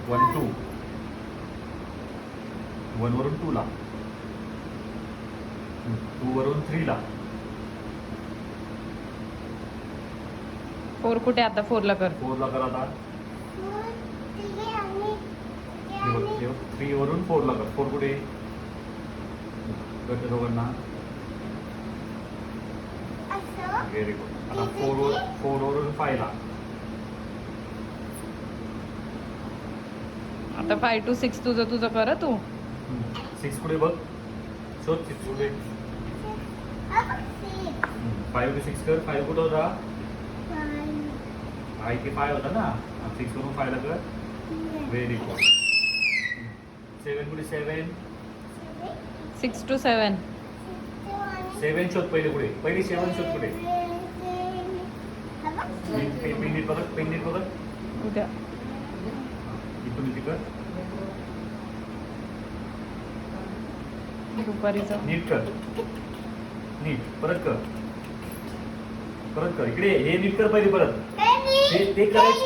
1 2 1 वरून 2 ला 2 वरून 3 ला 4 कुठे आता 4 ला कर. 4 ला कर आता 3 वरून 4 ला कर. 4 कुठे करते दोघांना. Very good. आता 4 वरून 5 ला. आता 5 to 6 तुझं कर तू. 6 कुठे बघ. शोध 6 कुठे. 5 to 6 कर. 5 कुठं होता. I के 5 होता ना. 6 वरून 5 ला कर. Very good. 7 कुठे. 7 6 to 7. 7 शोध पहिले कुठे. पहिले 7 शोध कुठे. पेंडिट बघत उद्या इथून इथे कर. दुपारीचं नीट कर. नीट परत कर. इकडे हे नीट कर पहिले परत. ते करायचं.